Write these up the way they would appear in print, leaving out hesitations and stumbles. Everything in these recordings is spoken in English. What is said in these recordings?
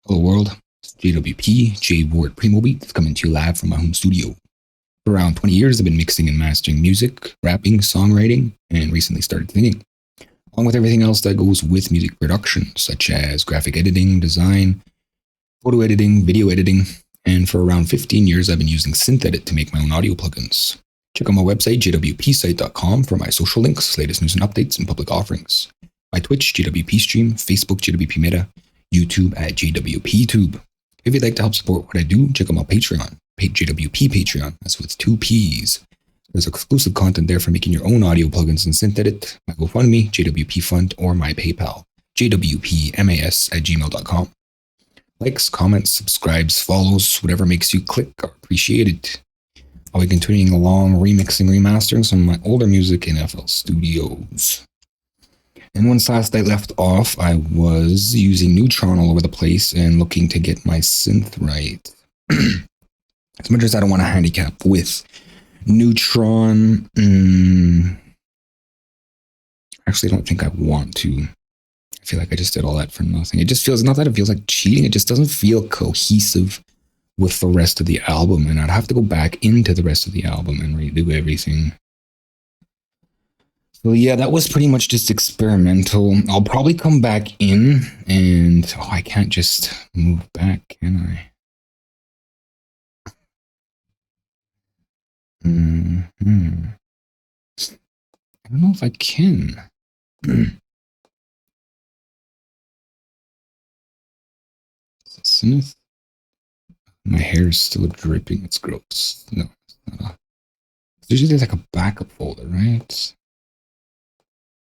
Hello world, it's JWP, J Ward Primo Beats, coming to you live from my home studio. For around 20 years, I've been mixing and mastering music, rapping, songwriting, and recently started singing, along with everything else that goes with music production, such as graphic editing, design, photo editing, video editing, and for around 15 years, I've been using Synth to make my own audio plugins. Check out my website, jwpsite.com, for my social links, latest news and updates, and public offerings. My Twitch, JWP Stream, Facebook, JWP Meta, YouTube at JWPTube. If you'd like to help support what I do, check out my Patreon, JWP Patreon. That's with 2 P's. There's exclusive content there for making your own audio plugins and Synth my GoFundMe, JWP Fund, or my PayPal, jwpmas@gmail.com. Likes, comments, subscribes, follows, whatever makes you click are appreciated. I'll be continuing along remixing, remastering some of my older music in FL Studios. And once last I left off, I was using Neutron all over the place and looking to get my synth right. As much as I don't want to handicap with Neutron, actually, I don't think I want to. I feel like I just did all that for nothing. It just feels, not that it feels like cheating, it just doesn't feel cohesive with the rest of the album. And I'd have to go back into the rest of the album and redo everything. So yeah, that was pretty much just experimental. I'll probably come back in and, I can't just move back, can I? I don't know if I can. Sinith? My hair is still dripping. It's gross. No, it's not. Usually there's like a backup folder, right?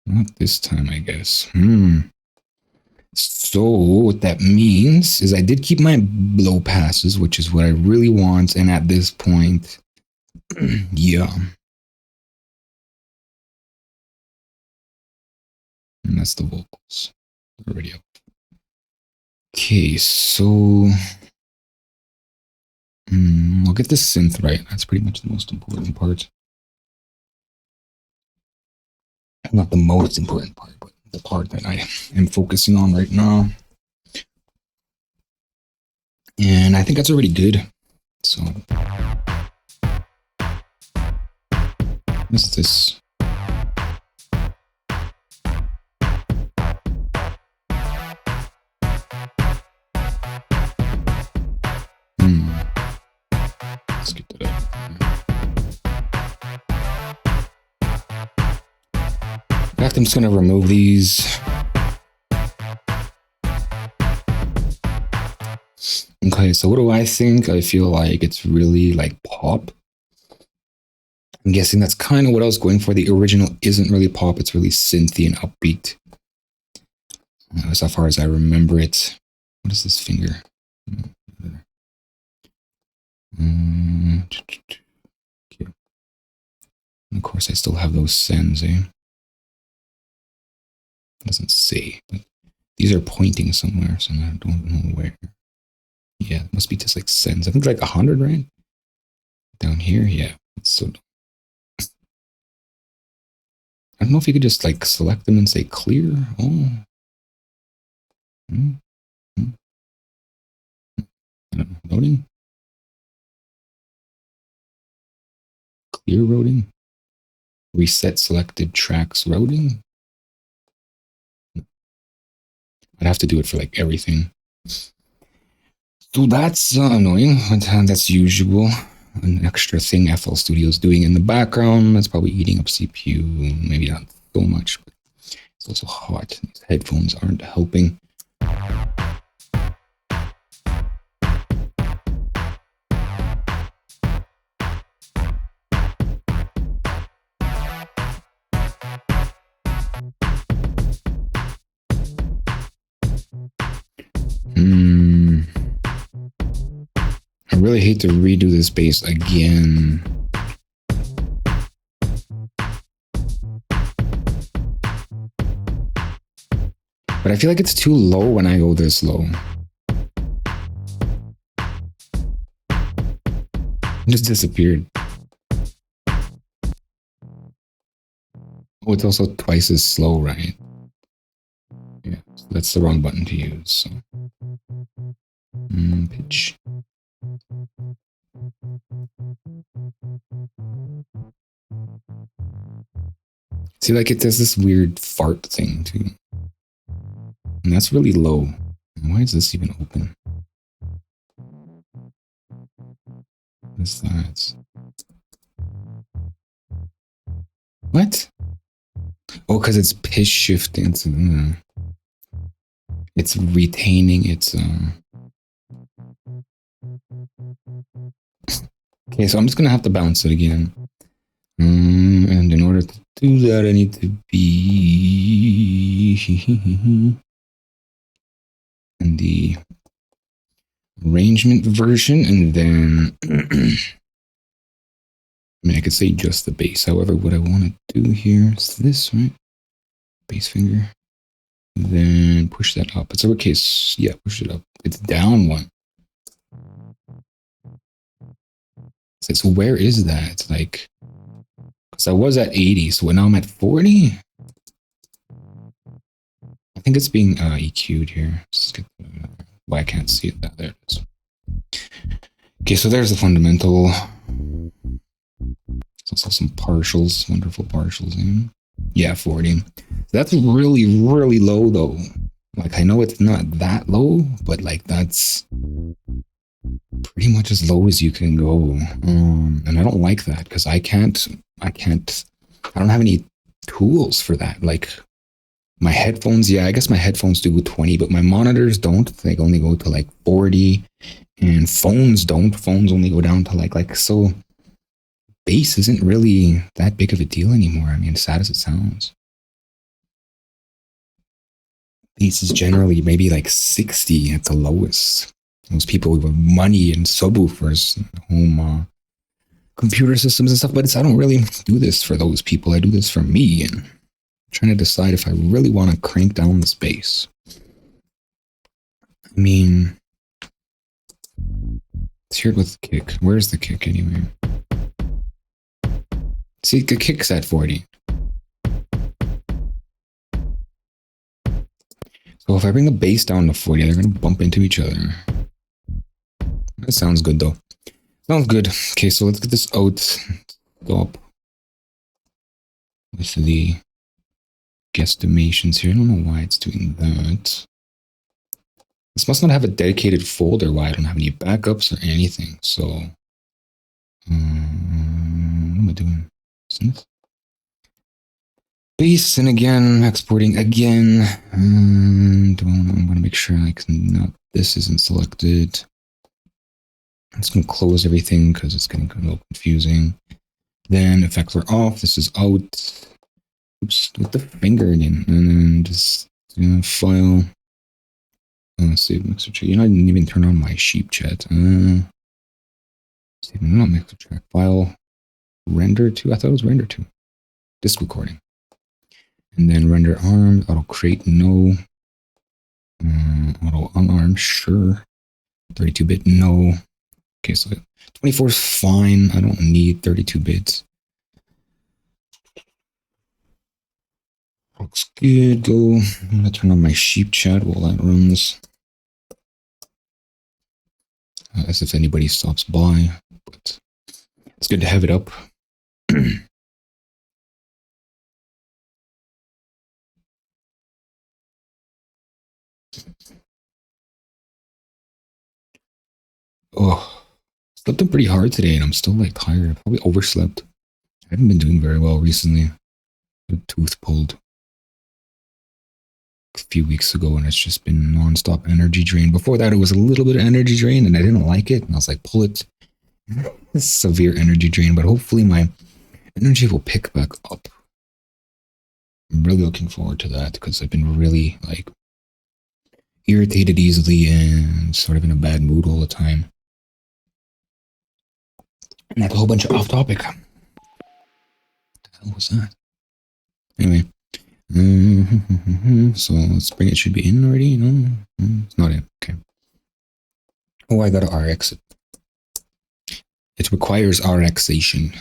Not this time, I guess. So what that means is I did keep my blow passes, which is what I really want. And at this point, yeah. And that's the vocals. Already up. Okay, so I'll get the synth right. That's pretty much the most important part. Not the most important part, but the part that I am focusing on right now. And I think that's already good. So what's this? Let's get that up. In fact, I'm just going to remove these. Okay, so what do I think? I feel like it's really like pop. I'm guessing that's kind of what I was going for. The original isn't really pop. It's really synthy and upbeat. As far as I remember it. What is this finger? Okay. And of course, I still have those sends, eh? It doesn't say, but these are pointing somewhere, so I don't know where. Yeah, it must be just like sends. I think like 100, right? Down here, yeah. It's so dumb. I don't know if you could just like select them and say clear. Oh. I don't know. Loading? Clear routing? Reset selected tracks routing? I'd have to do it for like everything. So that's annoying. That's usual. An extra thing FL Studio's doing in the background. That's probably eating up CPU. Maybe not so much, but it's also hot. These headphones aren't helping. I really hate to redo this bass again. But I feel like it's too low when I go this low. It just disappeared. Oh, it's also twice as slow, right? Yeah, so that's the wrong button to use. So. Pitch. See, like it does this weird fart thing too. And that's really low. Why is this even open? What's that? What? Oh, because it's pitch shifting. It's retaining its. Okay, so I'm just gonna have to bounce it again. And in order to do that, I need to be in the arrangement version, and then I mean, I could say just the bass. However, what I want to do here is this, right? Bass finger. Then push that up. It's okay. Yeah, push it up. It's down one. So where is that? It's like, because I was at 80, so now I'm at 40. I think it's being EQ'd here. Why I can't see it. There it is. Okay, so there's the fundamental. There's also some partials, wonderful partials in. Yeah, 40. That's really, really low though. Like, I know it's not that low, but like that's pretty much as low as you can go. And I don't like that because I don't have any tools for that. Like my headphones, yeah, I guess my headphones do 20, but my monitors don't. They only go to like 40, and phones don't. Phones only go down to like so. Bass isn't really that big of a deal anymore. I mean, as sad as it sounds. Bass is generally maybe like 60 at the lowest. Those people with money and subwoofers, home computer systems and stuff, but I don't really do this for those people. I do this for me, and I'm trying to decide if I really want to crank down the bass. I mean, let's hear it with the kick. Where's the kick anyway? See, the kick's at 40. So if I bring the bass down to 40, they're going to bump into each other. That sounds good, though. Sounds good. Okay, so let's get this out. Stop with the guesstimations here. I don't know why it's doing that. This must not have a dedicated folder why I don't have any backups or anything. So, what am I doing? Sinith? Bass, and again, exporting again. And I'm going to make sure this isn't selected. I'm just going to close everything because it's getting a little confusing. Then effects are off. This is out. Oops, with the finger again. And then just file. Save mixer track. I didn't even turn on my sheep chat. Save not mixer track. File. Render to. I thought it was render to. Disk recording. And then render armed. Auto crate no. Auto unarmed sure. 32-bit no. Okay, so 24 is fine. I don't need 32 bits. Looks good. Go. I'm gonna turn on my sheep chat while that runs. As if anybody stops by, but it's good to have it up. Oh, slept in pretty hard today, and I'm still like tired. I probably overslept. I haven't been doing very well recently. A tooth pulled a few weeks ago, and it's just been non-stop energy drain. Before that, it was a little bit of energy drain, and I didn't like it. And I was like, pull it. It's severe energy drain, but hopefully my energy will pick back up. I'm really looking forward to that because I've been really like irritated easily and sort of in a bad mood all the time. And that's a whole bunch of off topic. What the hell was that? Anyway. So let's bring it. Should be in already. No, it's not in. Okay. Oh, I gotta RX it. It requires RXation.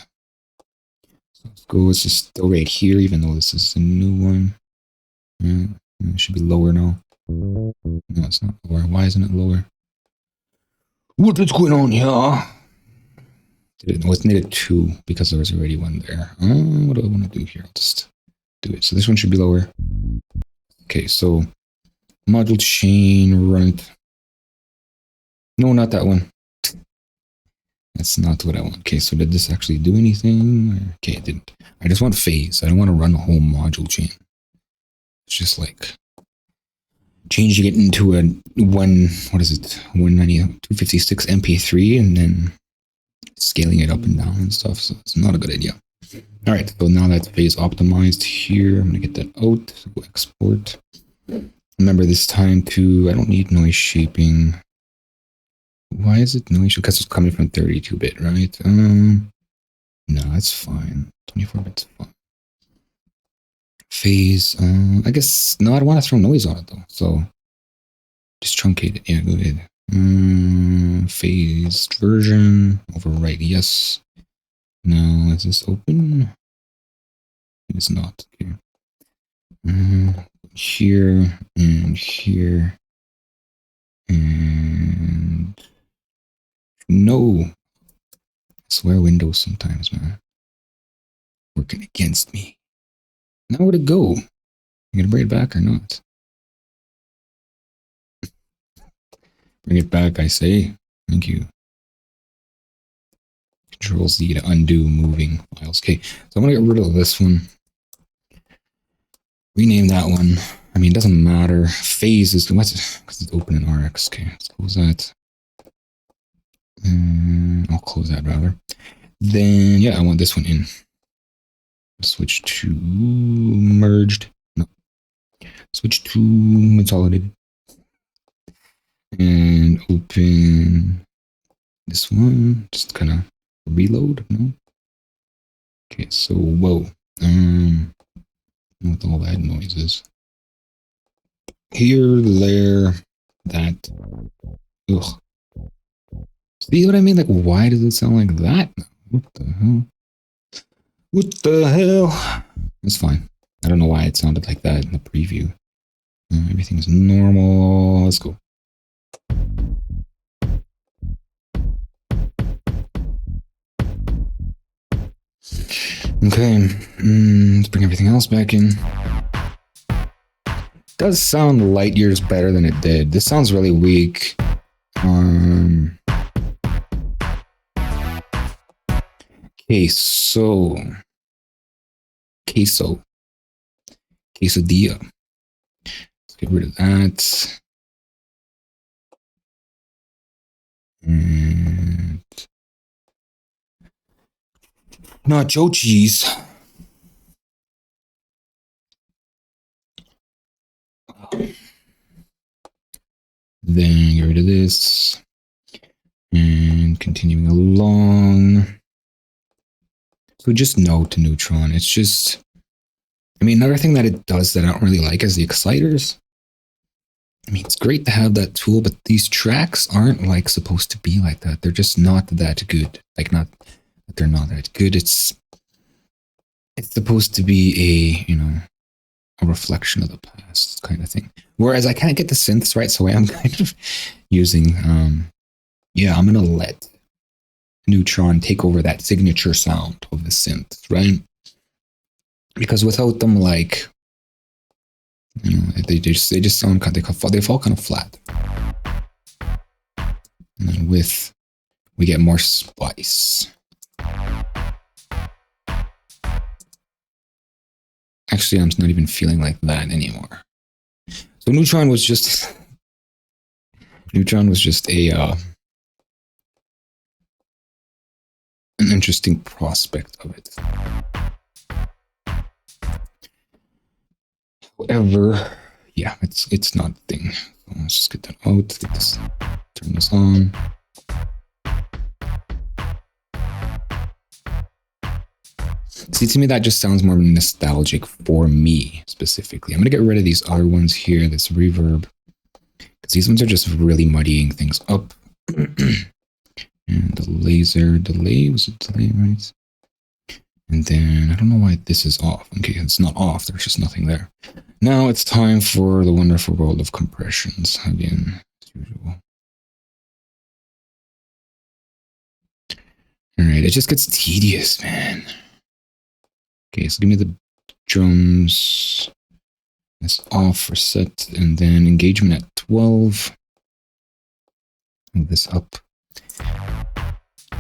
So let's go. It's just still right here, even though this is a new one. It should be lower now. No, it's not lower. Why isn't it lower? What is going on here? It was needed 2 because there was already 1 there. What do I want to do here? I'll just do it. So this one should be lower. Okay, so module chain, run it. No, not that one. That's not what I want. Okay, so did this actually do anything? Okay, it didn't. I just want phase. I don't want to run a whole module chain. It's just like changing it into a 256 MP3 and then scaling it up and down and stuff. So it's not a good idea. All right, so now that's phase optimized here. I'm gonna get that out, go export. Remember this time too, I don't need noise shaping. Why is it noise? Because it's coming from 32-bit, right? No, that's fine. 24-bit's fine. Phase, I guess, no, I don't want to throw noise on it though. So just truncate it. Yeah, go ahead. Phased version, overwrite, yes. Now, is this open? It is not. Okay. Here and here. And no. I swear Windows sometimes, man. Working against me. Now where to go? You gonna bring it back or not? Bring it back, I say. Thank you. Control Z to undo moving files. Okay, so I'm gonna get rid of this one. Rename that one. I mean, it doesn't matter. Phase is what's it? Because it's open in RX. Okay, let's close that. I'll close that rather. Then yeah, I want this one in. Switch to merged. No. Switch to consolidated. And open this one. Just kind of reload. No. Okay, so whoa. With all that noises. Here, there, that. Ugh. See what I mean? Like, why does it sound like that? What the hell? What the hell? It's fine. I don't know why it sounded like that in the preview. Everything's normal. Let's go. Okay. Let's bring everything else back in. Does sound light years better than it did. This sounds really weak. Quesadilla. Let's get rid of that. And nacho cheese. Then get rid of this. And continuing along. So just no to Neutron. It's just, I mean, another thing that it does that I don't really like is the exciters. I mean, it's great to have that tool, but these tracks aren't like supposed to be like that. They're just not that good. Like, not that they're not that good. It's supposed to be a reflection of the past kind of thing. Whereas I can't get the synths right, so I am kind of using, I'm going to let Neutron take over that signature sound of the synths, right? Because without them, like, they just sound kind of, they fall kind of flat. And then we get more spice. Actually, I'm not even feeling like that anymore. So Neutron was just a an interesting prospect of it. However, yeah, it's not a thing. So let's just get that out. Turn this on. See, to me, that just sounds more nostalgic for me specifically. I'm going to get rid of these other ones here, this reverb, because these ones are just really muddying things up. And the laser delay, was it delay, right? And then I don't know why this is off. Okay, it's not off, there's just nothing there. Now it's time for the wonderful world of compressions again, as usual. All right, it just gets tedious, man. Okay, so give me the drums. That's off for set, and then engagement at 12. Move this up.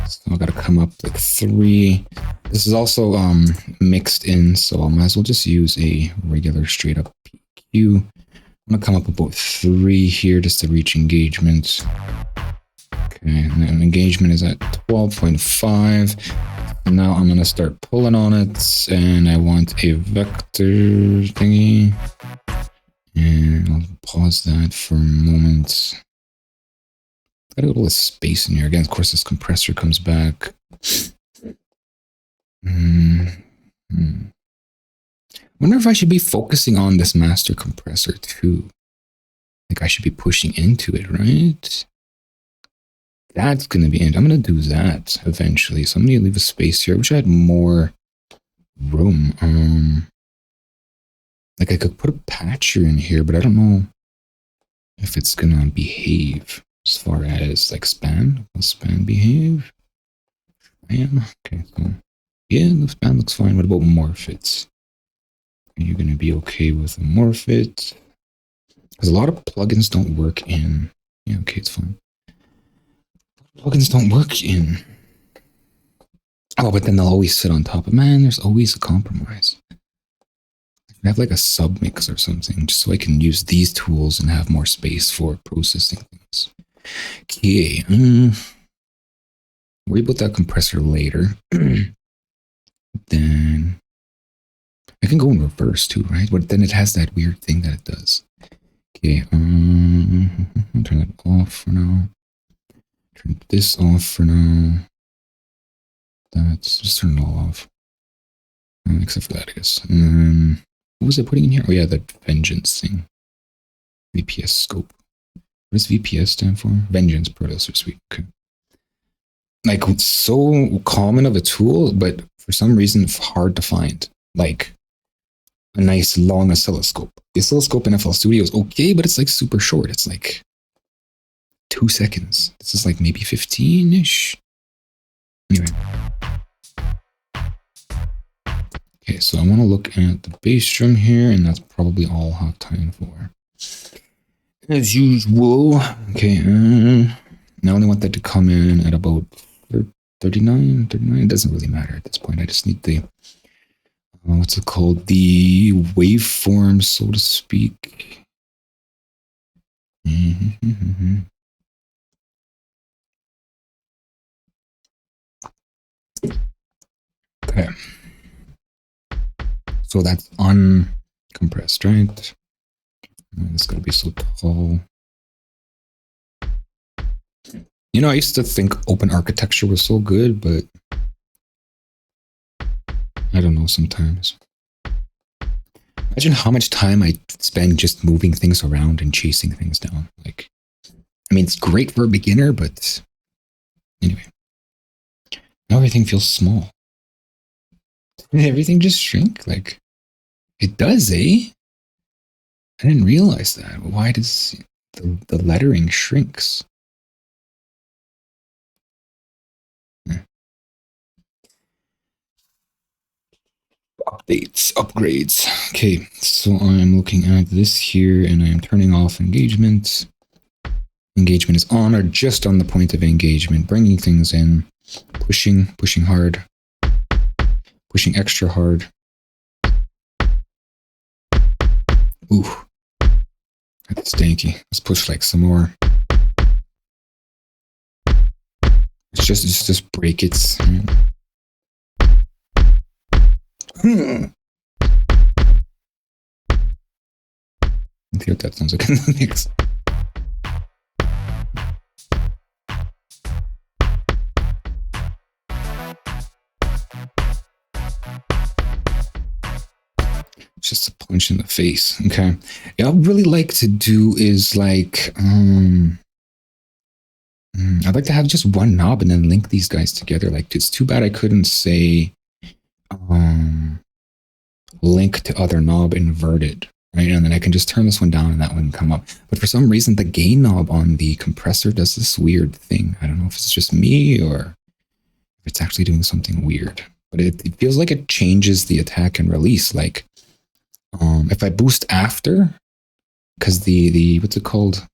So I gotta come up like 3. This is also mixed in, so I might as well just use a regular straight up PQ. I'm gonna come up about 3 here just to reach engagement. Okay, and then engagement is at 12.5. And now I'm gonna start pulling on it, and I want a vector thingy. And I'll pause that for a moment. Got a little space in here. Again, of course, this compressor comes back. Wonder if I should be focusing on this master compressor too. Like I should be pushing into it, right? That's going to be it. I'm going to do that eventually. So I'm going to leave a space here. I wish I had more room. Like I could put a patcher in here, but I don't know if it's going to behave as far as like span. Will span behave? Span? Okay, so yeah, the span looks fine. What about morphits? Are you going to be okay with a morphit? Because a lot of plugins don't work in... Yeah, okay, it's fine. Plugins don't work in... Oh, but then they'll always sit on top of... Man, there's always a compromise. I have like a submix or something, just so I can use these tools and have more space for processing things. Okay. Worry about that compressor later. Then... I can go in reverse too, right? But then it has that weird thing that it does. Okay, turn that off for now. Turn this off for now. That's just turn it all off. Except for that, I guess. And then, what was I putting in here? Oh yeah, that vengeance thing. VPS scope. What does VPS stand for? Vengeance Processor Suite. Okay. Like, it's so common of a tool, but for some reason, hard to find. Like, a nice long oscilloscope. The oscilloscope in FL Studio is okay, but it's like super short. It's like 2 seconds. This is like maybe 15-ish. Anyway. Okay, so I want to look at the bass drum here, and that's probably all I have time for. As usual. Okay, now I want that to come in at about 39. It doesn't really matter at this point. I just need the... what's it called? The waveform, so to speak. Okay. So that's uncompressed, right? It's gotta be so tall. You know, I used to think open architecture was so good, but I don't know sometimes. Imagine how much time I spend just moving things around and chasing things down. Like, I mean, it's great for a beginner, but anyway. Now everything feels small. Everything just shrink? Like, it does, eh? I didn't realize that. Why does the lettering shrinks? Updates, upgrades. Okay, so I'm looking at this here and I'm turning off engagement. Engagement is on or just on the point of engagement, bringing things in, pushing hard, pushing extra hard. Ooh, that's stanky. Let's push like some more. It's just break it. Let's see what that sounds like in the mix. Just a punch in the face. Okay. Yeah, I'd really like to do is like, I'd like to have just one knob and then link these guys together. Like, it's too bad I couldn't say, link to other knob inverted, right? And then I can just turn this one down and that one come up. But for some reason, the gain knob on the compressor does this weird thing. I don't know if it's just me or It's actually doing something weird, but it feels like it changes the attack and release. Like, if I boost after, because the what's it called?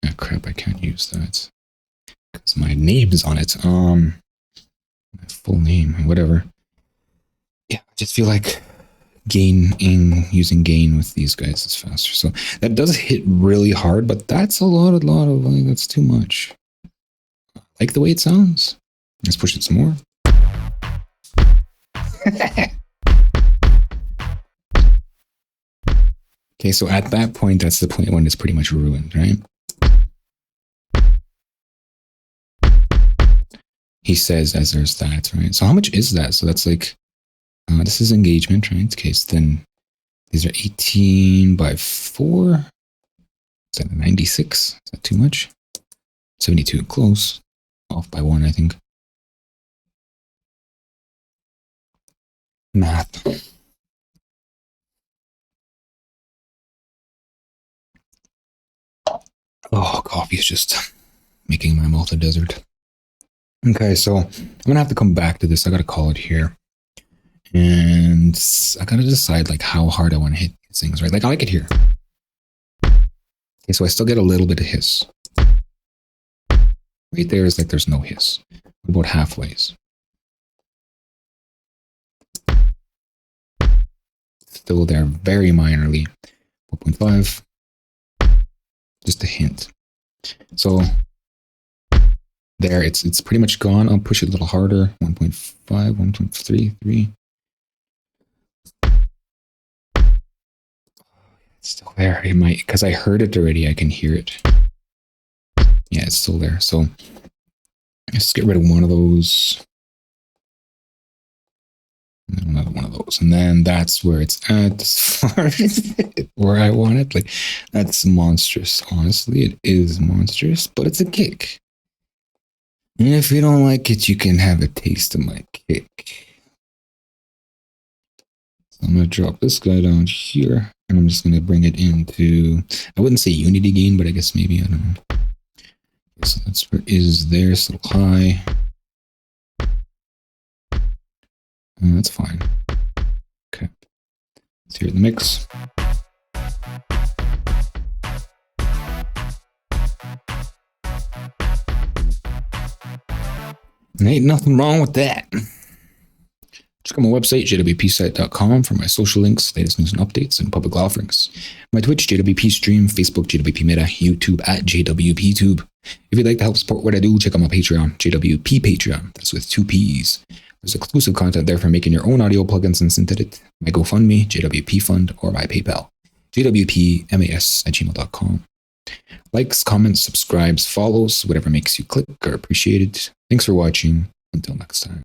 Oh, crap, I can't use that because my name's on it. My full name, whatever. Yeah, I just feel like using gain with these guys is faster. So that does hit really hard, but that's a lot of like, that's too much. I like the way it sounds. Let's push it some more. Okay, so at that point, that's the point when it's pretty much ruined, right? He says as there's that, right? So how much is that? So that's like, this is engagement, right? Okay, so then these are 18 by 4. Is that 96? Is that too much? 72, close. Off by 1, I think. Math. Oh, coffee is just making my mouth a desert. Okay, so I'm gonna have to come back to this. I gotta call it here. And I gotta decide like how hard I want to hit these things, right? Like I like it here. Okay, so I still get a little bit of hiss. Right there is like there's no hiss. About halfways. Still there very minorly. 4.5. Just a hint. So there, it's pretty much gone. I'll push it a little harder. 1.5, 1.33. It's still there. It might, because I heard it already. I can hear it. Yeah, it's still there. So let's get rid of one of those. And then another one of those. And then that's where it's at as far as where I want it. Like, that's monstrous. Honestly, it is monstrous, but it's a kick. And if you don't like it, you can have a taste of my kick. So I'm going to drop this guy down here, and I'm just going to bring it into, I wouldn't say unity gain, but I guess maybe, I don't know. So that's where is there, so high. That's fine. Okay. Let's hear the mix. And ain't nothing wrong with that. Check out my website, jwpsite.com, for my social links, latest news and updates, and public offerings. My Twitch, JWP Stream, Facebook, JWP Meta, YouTube at JWPTube. If you'd like to help support what I do, check out my Patreon, JWP Patreon. That's with 2 P's. There's exclusive content there for making your own audio plugins and synth edit. My GoFundMe, JWP Fund, or my PayPal, jwpmas@gmail.com. Likes, comments, subscribes, follows, whatever makes you click are appreciated. Thanks for watching. Until next time.